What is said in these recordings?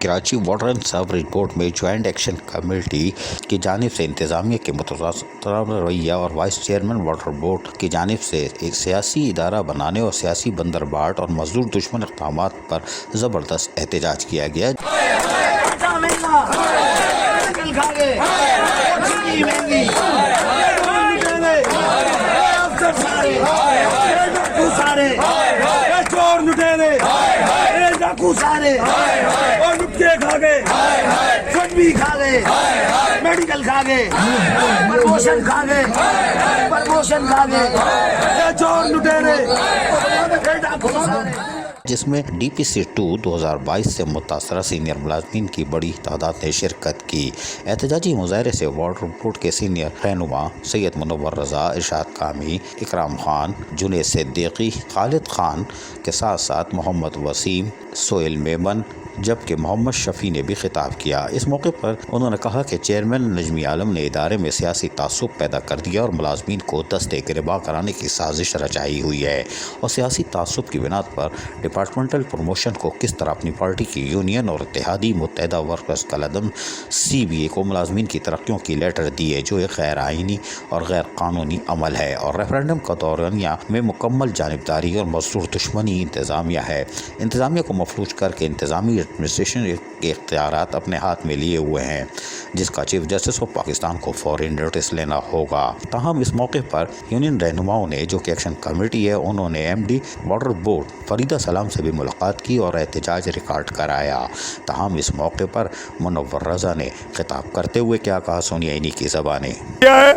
Karachi water and sewerage board میں joint action committee کی جانب سے انتظامیہ کے متضاد رویہ اور وائس چیئرمین واٹر بورڈ کی جانب سے ایک سیاسی ادارہ بنانے اور سیاسی بندرباٹ اور مزدور دشمن اقدامات پر زبردست احتجاج کیا گیا۔ اور نکے کھا گئے، فٹ بھی کھا گئے، میڈیکل کھا گئے، پرموشن کھا گئے، چور لٹیرے، جس میں ڈی پی سی 2022 سے متاثرہ سینئر ملازمین کی بڑی تعداد نے شرکت کی۔ احتجاجی مظاہرے سے واٹر بورڈ کے سینئر رہنما سید منور رضا، ارشاد کامی، اکرام خان، جنید صدیقی، خالد خان کے ساتھ ساتھ محمد وسیم، سہیل میمن جبکہ محمد شفیع نے بھی خطاب کیا۔ اس موقع پر انہوں نے کہا کہ چیئرمین نجمی عالم نے ادارے میں سیاسی تعصب پیدا کر دیا اور ملازمین کو دستے گربا کرانے کی سازش رچائی ہوئی ہے، اور سیاسی تعصب کی بنا پر ڈپارٹمنٹل پروموشن کو کس طرح اپنی پارٹی کی یونین اور اتحادی متحدہ ورکرز کالعدم CBA کو ملازمین کی ترقیوں کی لیٹر دی ہے، جو ایک غیر آئینی اور غیر قانونی عمل ہے اور ریفرینڈم کا دورانیہ میں مکمل جانبداری اور مزدور دشمنی انتظامیہ ہے۔ انتظامیہ کو مفلوج کر کے انتظامی ایڈمنسٹریشن کے اختیارات اپنے ہاتھ میں لیے ہوئے ہیں، جس کا چیف جسٹس آف پاکستان کو فوری نوٹس لینا ہوگا۔ تاہم اس موقع پر یونین رہنماؤں نے، جو کہ ایکشن کمیٹی ہے، انہوں نے MD واٹر بورڈ فریدہ سلام سے بھی ملاقات کی اور احتجاج ریکارڈ کرایا۔ تاہم اس موقع پر منور رضا نے خطاب کرتے ہوئے کیا کہا، سنیے انہی کی زبانیں۔ کیا ہے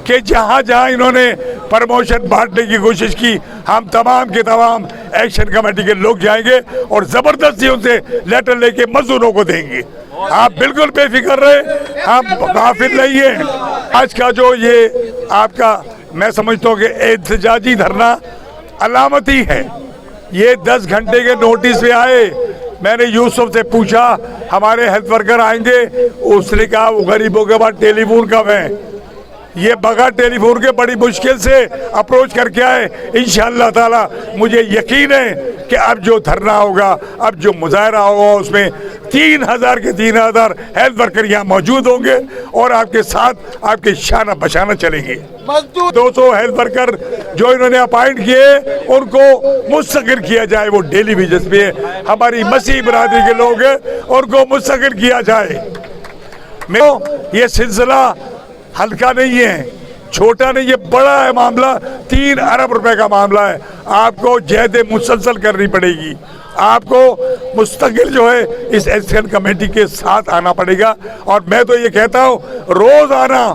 کہ جہاں جہاں انہوں نے پرموشن بانٹنے کی کوشش کی، ہم تمام کے تمام ایکشن کمیٹی کے لوگ جائیں گے اور زبردستی ان سے لیٹر لے کے مزدوروں کو دیں گے۔ آپ بالکل بے فکر رہے، ہم غافل نہیں ہیں۔ آج کا جو یہ آپ کا میں سمجھتا ہوں کہ احتجاجی دھرنا علامتی ہے۔ یہ 10 گھنٹے کے نوٹس پہ آئے۔ میں نے یوسف سے پوچھا ہمارے ہیلتھ ورکر آئیں گے، اس نے کہا وہ غریبوں کے بعد ٹیلی فون کب ہے، یہ بغیر ٹیلی فون کے بڑی مشکل سے اپروچ کر کے آئے۔ انشاءاللہ تعالی مجھے یقین ہے کہ اب جو دھرنا ہوگا، اب جو مظاہرہ ہوگا، اس میں 3000 کے 3000 ہیلتھ ورکر یہاں موجود ہوں گے اور آپ کے ساتھ آپ کے شانہ بشانہ چلیں گے۔ 200 ہیلتھ ورکر جو انہوں نے اپائنٹ کیے ان کو مستقل کیا جائے، وہ ڈیلی بیسس پہ ہماری مسیح برادری کے لوگ ہیں، ان کو مستقل کیا جائے۔ یہ سلسلہ ہلکا نہیں ہے، چھوٹا نہیں، یہ بڑا ہے معاملہ، 3 ارب روپے کا معاملہ ہے۔ آپ کو جہد مسلسل کرنی پڑے گی، آپ کو مستقل جو ہے اس ایکشن کمیٹی کے ساتھ آنا پڑے گا۔ اور میں تو یہ کہتا ہوں روز آنا،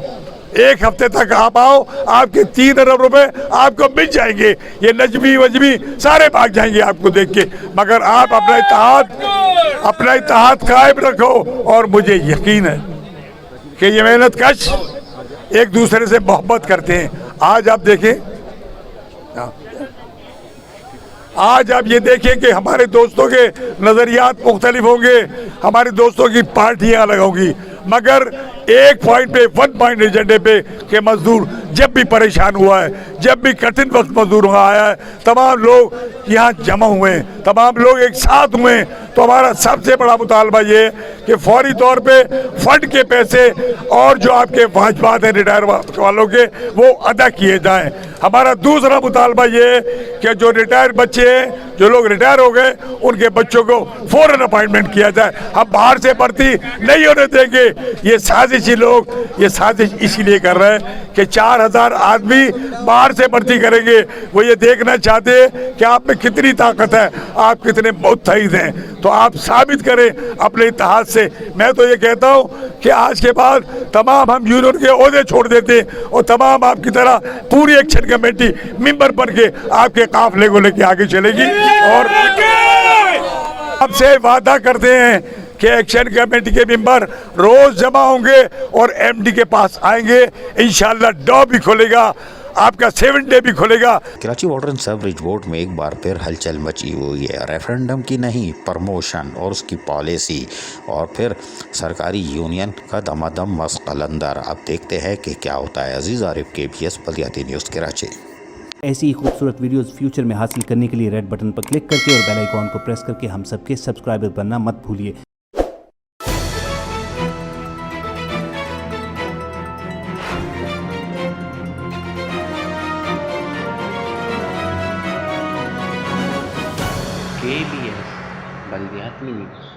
1 ہفتے تک آپ آؤ، آپ کے 3 ارب روپے آپ کو مل جائیں گے۔ یہ نجمی وجمی سارے بھاگ جائیں گے آپ کو دیکھ کے، مگر آپ اپنا اتحاد قائم رکھو۔ اور مجھے یقین ہے کہ یہ محنت کش ایک دوسرے سے محبت کرتے ہیں۔ آج آپ دیکھیں، آج آپ یہ دیکھیں کہ ہمارے دوستوں کے نظریات مختلف ہوں گے، ہمارے دوستوں کی پارٹیاں الگ ہوں گی، مگر ایک پوائنٹ پہ، 1 پوائنٹ ایجنڈے پہ کہ مزدور جب بھی پریشان ہوا ہے، جب بھی کٹھن وقت مزدور وہاں آیا ہے، تمام لوگ یہاں جمع ہوئے ہیں، تمام لوگ ایک ساتھ ہوئے ہیں۔ تو ہمارا سب سے بڑا مطالبہ یہ ہے کہ فوری طور پہ فنڈ کے پیسے اور جو آپ کے واجبات ہیں ریٹائر والوں کے، وہ ادا کیے جائیں۔ ہمارا دوسرا مطالبہ یہ ہے کہ جو ریٹائر بچے ہیں، جو لوگ ریٹائر ہو گئے، ان کے بچوں کو فوراً اپائنٹمنٹ کیا جائے۔ ہم باہر سے بھرتی نہیں ہونے دیں گے۔ یہ سازشی لوگ یہ سازش اسی لیے کر رہے ہیں کہ 4000 آدمی باہر سے بھرتی کریں گے۔ وہ یہ دیکھنا چاہتے ہیں کہ آپ میں کتنی طاقت ہے، آپ کتنے متحد ہیں، تو آپ ثابت کریں اپنے اتحاد سے۔ میں تو یہ کہتا ہوں کہ آج کے بعد تمام ہم یونین کے عہدے چھوڑ دیتے ہیں اور تمام آپ کی طرح پوری ایکشن کمیٹی ممبر بن کے آپ کے قافلے کو لے کے آگے چلے گی۔ اور آپ سے وعدہ کرتے ہیں کہ ایکشن کمیٹی کے ممبر روز جمع ہوں گے اور MD کے پاس آئیں گے۔ انشاءاللہ ڈو بھی کھولے گا، آپ کا 7 ڈے بھی کھلے گا۔ Karachi water and sewerage board میں ایک بار پھر ہلچل مچی ہوئی ہے، ریفرینڈم کی نہیں، پرموشن اور اس کی پالیسی اور پھر سرکاری یونین کا دمادم مسقل اندر۔ اب دیکھتے ہیں کہ کیا ہوتا ہے۔ عزیز عارف KBS بلدیاتی نیوز کراچی۔ ایسی ہی خوبصورت ویڈیوز فیوچر میں حاصل کرنے کے لیے ریڈ بٹن پر کلک کر کے اور بیل آئیکن کو پریس کر کے ہم سب کے سبسکرائبر بننا مت بھولیے۔ KBS بلدیاتی نیوز